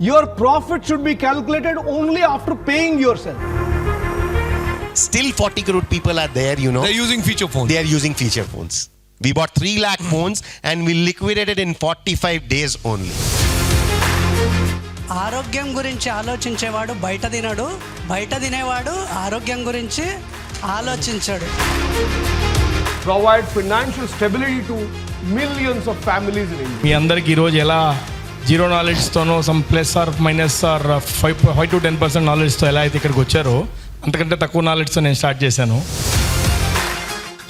Your profit should be calculated only after paying yourself. Still 40 crore people are there, you know. They're using feature phones. They are using feature phones. We bought 3 lakh phones and we liquidated in 45 days only. ఆరోగ్యం గురించి ఆలోచించేవాడు బయట తినడు, బయట తినేవాడు ఆరోగ్యం గురించి ఆలోచించాడు. Provide financial stability to millions of families in India. మీ అందరికి ఈరోజు ఎలా జీరో నాలెడ్జ్తోనో some plus or minus or 5 to 10% నాలెడ్జ్తో ఎలా అయితే ఇక్కడికి వచ్చారో అంతకంటే తక్కువ నాలెడ్జ్తో నేను స్టార్ట్ చేశాను.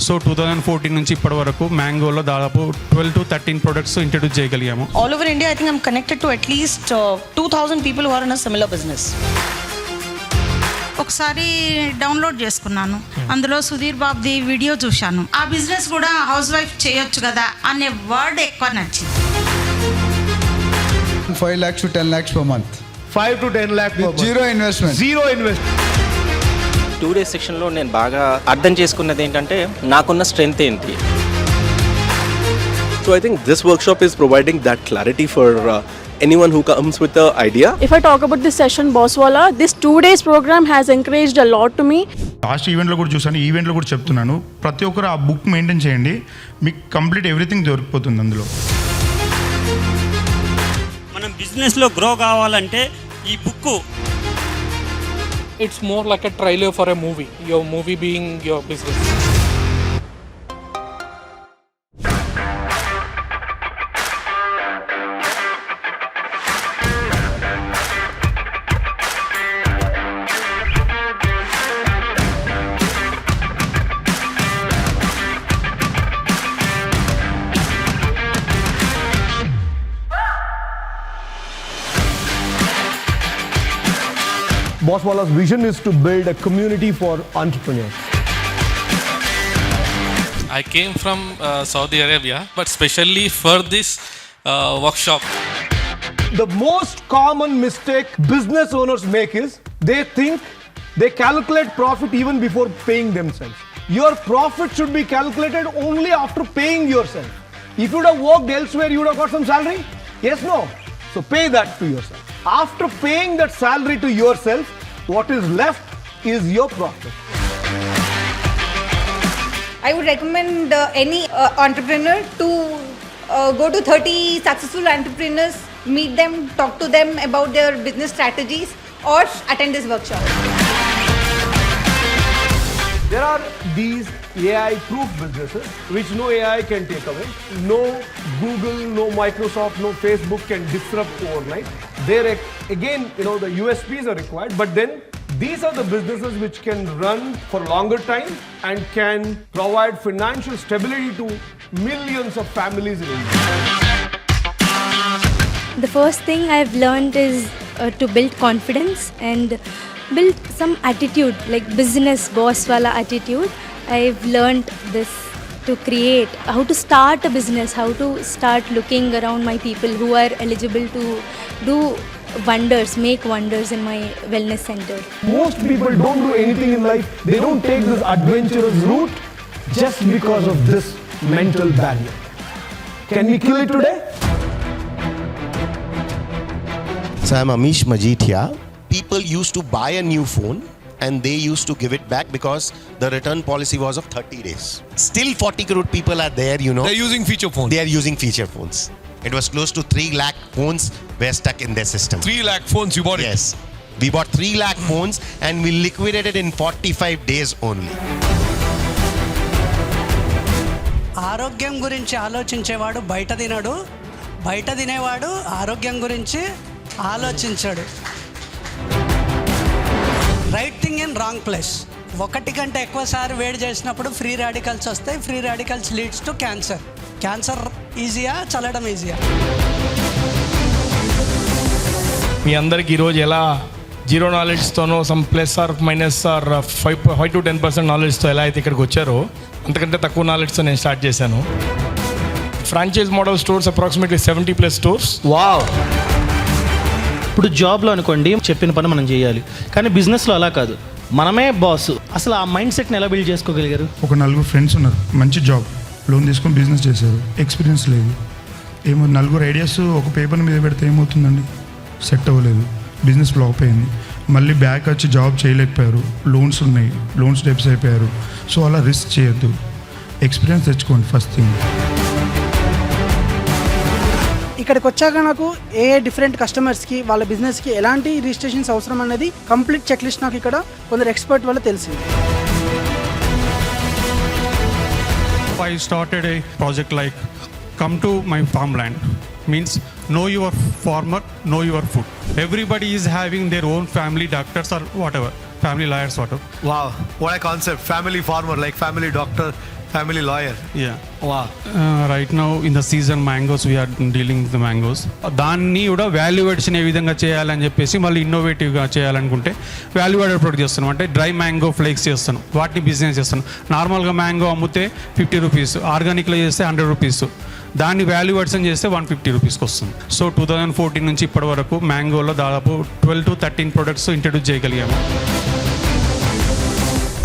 సో 2014 నుంచి ఇప్పటి వరకు మ్యాంగోలో దాదాపు 12 to 13 ప్రొడక్ట్స్ ఇంట్రడ్యూస్ చేయగలిగాము. All over India, I think I'm connected to at least 2,000 people who are in a similar business. ఒకసారి డౌన్లోడ్ చేసుకున్నాను, అందులో సుధీర్ బాబుది వీడియో చూశాను. ఆ బిజినెస్ కూడా హౌస్ వైఫ్ చేయొచ్చు కదా అనే వర్డ్ ఎక్కువ నచ్చింది. 5 lakhs to 10 lakhs per month. 5 to 10 lakh per month. Zero investment. Zero investment. 2 days సెక్షన్లో నేను బాగా అర్థం చేసుకున్నది ఏంటంటే నాకున్న స్ట్రెంగ్త్ ఏంటి. So I think this workshop is providing that clarity for anyone who comes with the idea. If I talk about this session, Boss Wallah, this 2 days program has encouraged a lot to me. Last ఈవెంట్లో కూడా చూసాను, ఈవెంట్లో కూడా చెప్తున్నాను, ప్రతి ఒక్కరు ఆ book maintain చేయండి, మీకు కంప్లీట్ ఎవ్రీథింగ్ దొరికిపోతుంది అందులో. మనం బిజినెస్లో గ్రో కావాలంటే ఈ book. It's more like a trailer for a movie, your movie being your business. Boss Wallah's vision is to build a community for entrepreneurs. I came from Saudi Arabia, but specially for this workshop. The most common mistake business owners make is they think they calculate profit even before paying themselves. Your profit should be calculated only after paying yourself. If you would have worked elsewhere, you would have got some salary? Yes, no? So pay that to yourself. After paying that salary to yourself, what is left is your profit. I would recommend any entrepreneur to go to 30 successful entrepreneurs, meet them, talk to them about their business strategies, or attend this workshop. There are these AI-proof businesses which no AI can take away. No Google, no Microsoft, no Facebook can disrupt overnight. There again, the USPs are required, but then these are the businesses which can run for longer time and can provide financial stability to millions of families in India. The first thing I've learned is to build confidence and build some attitude, like business boss wala attitude. I've learned this to create, how to start a business, how to start looking around my people who are eligible to do wonders, make wonders in my wellness center. Most people don't do anything in life. They don't take this adventurous route just because of this mental barrier. Can we kill it today? So I'm Amish Majid here. People used to buy a new phone and they used to give it back because the return policy was of 30 days. Still 40 crore people are there, you know. They're using feature phones. They are using feature phones. It was close to 3 lakh phones were stuck in their system. 3 lakh phones you bought it? Yes. We bought 3 lakh phones and we liquidated in 45 days only. ఆరోగ్యం గురించి ఆలోచించేవాడు బయట తినడు, బయట తినేవాడు ఆరోగ్యం గురించి ఆలోచించాడు. Right thing in wrong place. ఒకటి కంటే ఎక్కువసారి వేడి చేసినప్పుడు ఫ్రీ రాడికల్స్ వస్తాయి. Free radicals leads to cancer. Cancer ఈజీయా, చల్లడం ఈజీయా? మీ అందరికి ఈరోజు ఎలా జీరో నాలెడ్జ్తోనో some plus or minus or 5 to 10% నాలెడ్జ్తో ఎలా అయితే ఇక్కడికి వచ్చారో అంతకంటే తక్కువ నాలెడ్జ్తో నేను స్టార్ట్ చేశాను. Franchise model stores approximately 70+ stores. Wow. ఇప్పుడు జాబ్లో అనుకోండి, చెప్పిన పని మనం చేయాలి, కానీ బిజినెస్లో అలా కాదు, మనమే బాస్. అసలు ఆ మైండ్ సెట్ని ఎలా బిల్డ్ చేసుకోగలిగారు? ఒక 4 ఫ్రెండ్స్ ఉన్నారు, మంచి జాబ్, లోన్ తీసుకొని బిజినెస్ చేశారు, ఎక్స్పీరియన్స్ లేదు. ఏమో 4 ఐడియాస్ ఒక పేపర్ మీద పెడితే ఏమవుతుందండి? సెట్ అవ్వలేదు, బిజినెస్ ఫ్లాప్ అయింది, మళ్ళీ బ్యాక్ వచ్చి జాబ్ చేయలేకపోయారు, లోన్స్ ఉన్నాయి, లోన్స్ డెబ్ట్స్ అయిపోయారు. సో అలా రిస్క్ చేయొద్దు, ఎక్స్పీరియన్స్ తెచ్చుకోండి ఫస్ట్ థింగ్. ఇక్కడికి వచ్చాక నాకు ఏ డిఫరెంట్ కస్టమర్స్కి వాళ్ళ బిజినెస్కి ఎలాంటి రిజిస్ట్రేషన్స్ అవసరం అనేది కంప్లీట్ చెక్ లిస్ట్ నాకు ఇక్కడ కొందరు ఎక్స్పర్ట్ వల్ల తెలిసింది. I started a project like come to my farmland, means know your farmer, know your food. Everybody is having their own family doctors or whatever, family lawyers, whatever. Wow, what a concept. Family farmer, like family doctor, family lawyer. Yeah. Wow. Right now in the season mangoes, we are dealing with the mangoes. దాన్ని కూడా value addition ఏ విధంగా చేయాలని చెప్పేసి మళ్ళీ ఇన్నోవేటివ్గా చేయాలనుకుంటే value added product చేస్తున్నాం. అంటే dry mango flakes చేస్తాను, వాటిని బిజినెస్ చేస్తాను. నార్మల్గా మ్యాంగో అమ్మితే 50 రూపీస్, ఆర్గానిక్లో చేస్తే 100 రూపీస్, దాన్ని వాల్యూ అడిషన్ చేస్తే 150 రూపీస్కి వస్తుంది. సో 2014 నుంచి ఇప్పటి వరకు మ్యాంగోలో దాదాపు 12 to 13 ప్రొడక్ట్స్ ఇంట్రడ్యూస్ చేయగలిగాము.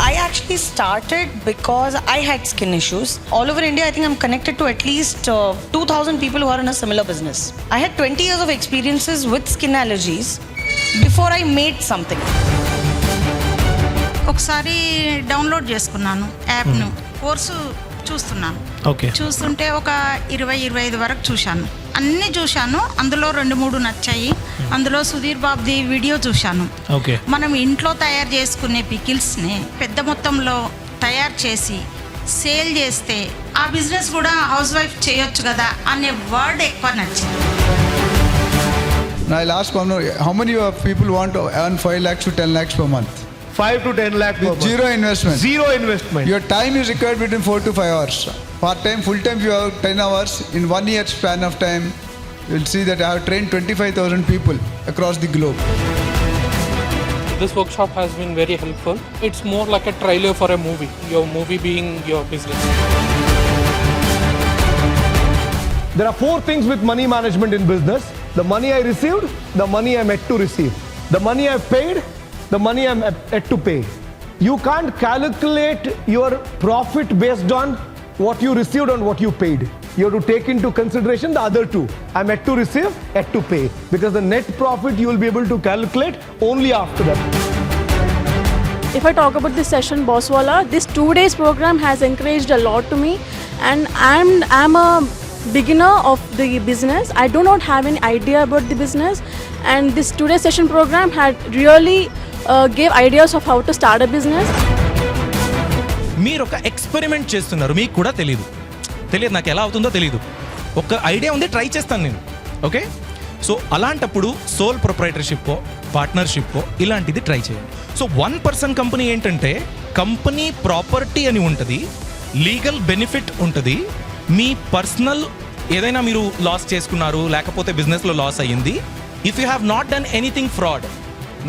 I actually started because I had skin issues. All over India, I think I'm connected to at least 2,000 people who are in a similar business. I had 20 years of experiences with skin allergies before I made something. ఒకసారి download చేసుకున్నాను యాప్ను, course చూస్తున్నాను. Okay. చూస్తుంటే ఒక 20-25 వరకు చూశాను, అన్నీ చూశాను. అందులో 2-3 నచ్చాయి. అందులో సుధీర్ బాబుది వీడియో చూశాను. ఓకే. మనం ఇంట్లో తయారు చేసుకునే పికిల్స్ని పెద్ద మొత్తంలో తయారు చేసి సేల్ చేస్తే ఆ బిజినెస్ కూడా హౌస్ వైఫ్ చేయొచ్చు కదా అనే వర్డ్ ఎక్కువ నచ్చింది. Now I'll ask one, how many of people want to earn 5 lakhs to 10 lakhs per month? 5 to 10 lakh per With month. zero investment. Zero investment. Your time is required between 4 to 5 hours. Part time, full time you have 10 hours. In 1 year span of time, you'll see that I have trained 25,000 people across the globe. This workshop has been very helpful. It's more like a trailer for a movie, your movie being your business. There are 4 things with money management in business. The money I received, the money I'm yet to receive, the money I've paid, the money I'm yet to pay. You can't calculate your profit based on what you received and what you paid. You have to take into consideration the other 2. I'm yet to receive, yet to pay. Because the net profit you will be able to calculate only after that. If I talk about this session, Boss Wallah, this 2 days program has encouraged a lot to me, and I'm a beginner of the business. I do not have any idea about the business, and this 2 day session program had really gave ideas of how to start a business. మీరు ఒక experiment చేస్తున్నారు, మీకు కూడా తెలియదు నాకు ఎలా అవుతుందో తెలియదు. ఒక ఐడియా ఉంది, ట్రై చేస్తాను నేను. ఓకే, సో అలాంటప్పుడు సోల్ ప్రొప్రైటర్షిప్, పార్ట్నర్షిప్ ఇలాంటిది ట్రై చేయండి. సో 1 person కంపెనీ ఏంటంటే కంపెనీ ప్రాపర్టీ అని ఉంటుంది, లీగల్ బెనిఫిట్ ఉంటుంది, మీ పర్సనల్ ఏదైనా మీరు లాస్ చేసుకున్నారు లేకపోతే బిజినెస్లో లాస్ అయ్యింది. If you have not done anything fraud,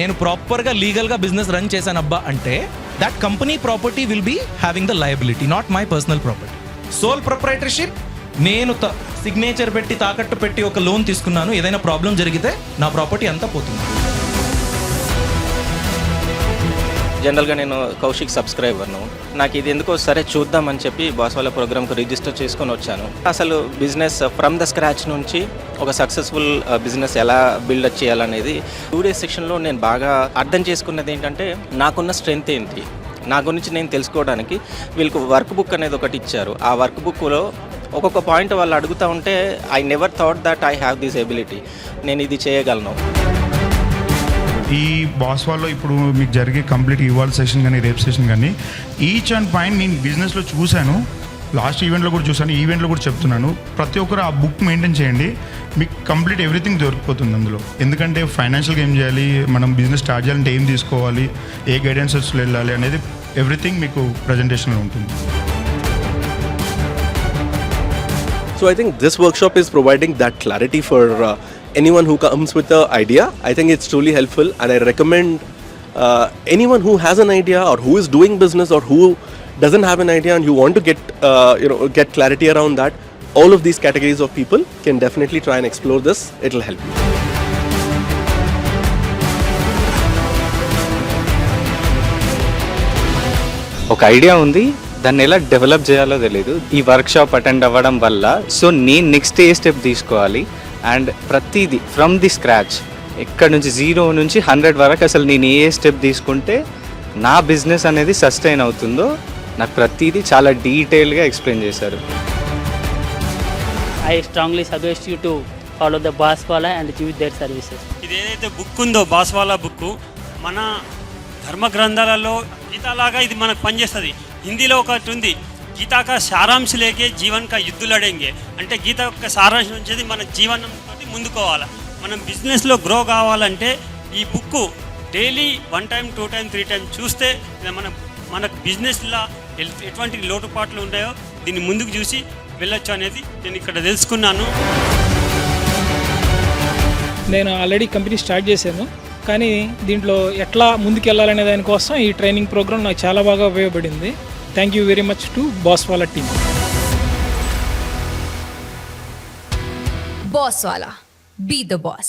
నేను ప్రాపర్గా లీగల్గా బిజినెస్ రన్ చేశానబ్బా అంటే that company property will be having the liability, not my personal property. Sole proprietorship, నేను సిగ్నేచర్ పెట్టి తాకట్టు పెట్టి ఒక లోన్ తీసుకున్నాను, ఏదైనా ప్రాబ్లం జరిగితే నా ప్రాపర్టీ అంతా పోతుంది. జనరల్గా నేను కౌశిక్ సబ్స్క్రైబర్ను. నాకు ఇది ఎందుకో సరే చూద్దామని చెప్పి బాస్ వాళ్ళ ప్రోగ్రామ్కి రిజిస్టర్ చేసుకొని వచ్చాను. అసలు బిజినెస్ ఫ్రమ్ ద స్క్రాచ్ నుంచి ఒక సక్సెస్ఫుల్ బిజినెస్ ఎలా బిల్డప్ చేయాలనేది 2 days సెక్షన్లో నేను బాగా అర్థం చేసుకున్నది ఏంటంటే నాకున్న స్ట్రెంగ్త్ ఏంటి, నా గురించి నేను తెలుసుకోవడానికి వీళ్ళకి వర్క్ బుక్ అనేది ఒకటి ఇచ్చారు. ఆ వర్క్ బుక్లో ఒక్కొక్క పాయింట్ వాళ్ళు అడుగుతూ ఉంటే I never thought that I have this ability, నేను ఇది చేయగలను. ఈ బాస్ వాళ్ళలో ఇప్పుడు మీకు జరిగే కంప్లీట్ ఇవాళ సెషన్ కానీ రేపు సెషన్ కానీ ఈచ్ అండ్ పాయింట్ నేను బిజినెస్లో చూశాను, లాస్ట్ ఈవెంట్లో కూడా చూశాను, ఈవెంట్లో కూడా చెప్తున్నాను. ప్రతి ఒక్కరు ఆ బుక్ మెయింటైన్ చేయండి, మీకు కంప్లీట్ ఎవ్రీథింగ్ దొరికిపోతుంది అందులో. ఎందుకంటే ఫైనాన్షియల్గా ఏం చేయాలి, మనం బిజినెస్ స్టార్ట్ చేయాలంటే ఏం తీసుకోవాలి, ఏ గైడెన్సెస్లో వెళ్ళాలి అనేది ఎవ్రీథింగ్ మీకు ప్రజెంటేషన్లో ఉంటుంది. So I think this workshop is providing that clarity for anyone who comes with an idea. I think it's truly helpful, and I recommend anyone who has an idea or who is doing business or who doesn't have an idea and you want to get clarity around that. All of these categories of people can definitely try and explore this. It'll help you. ఒక idea ఉంది, దాన్ని ఎలా develop చేయాలో తెలియదు. ఈ workshop attend అవ్వడం వల్ల so నేను నెక్స్ట్ ఏ స్టెప్ తీసుకోవాలి అండ్ ప్రతిదీ ఫ్రమ్ ది స్క్రాచ్ ఎక్కడి నుంచి 0 నుంచి 100 వరకు అసలు నేను ఏ స్టెప్ తీసుకుంటే నా బిజినెస్ అనేది సస్టైన్ అవుతుందో నాకు ప్రతిదీ చాలా డీటెయిల్గా ఎక్స్ప్లెయిన్ చేశారు. I strongly suggest you to follow the Boss Wallah and choose their services. ఇది ఏదైతే బుక్ ఉందో బాస్ వాలా బుక్ మన ధర్మ గ్రంథాలలో గీతాలాగా ఇది మనకు పనిచేస్తుంది. హిందీలో ఒకటి ఉంది, గీతా కా సారాంశ లేకే జీవన్ కా యుద్ధ లడేంగే. అంటే గీత యొక్క సారాంశం వచ్చేది మన జీవనంతో ముందుకోవాలి. మనం బిజినెస్లో గ్రో కావాలంటే ఈ book daily 1 time 2 time 3 time చూస్తే మన బిజినెస్లో ఎటువంటి లోటుపాట్లు ఉన్నాయో దీన్ని ముందుకు చూసి వెళ్ళొచ్చు అనేది నేను ఇక్కడ తెలుసుకున్నాను. నేను ఆల్రెడీ కంపెనీ స్టార్ట్ చేశాను, కానీ దీంట్లో ఎట్లా ముందుకెళ్ళాలనే దానికోసం ఈ ట్రైనింగ్ ప్రోగ్రామ్ నాకు చాలా బాగా ఉపయోగపడింది. Thank you very much to Boss Wallah team. Boss Wallah. Be the boss.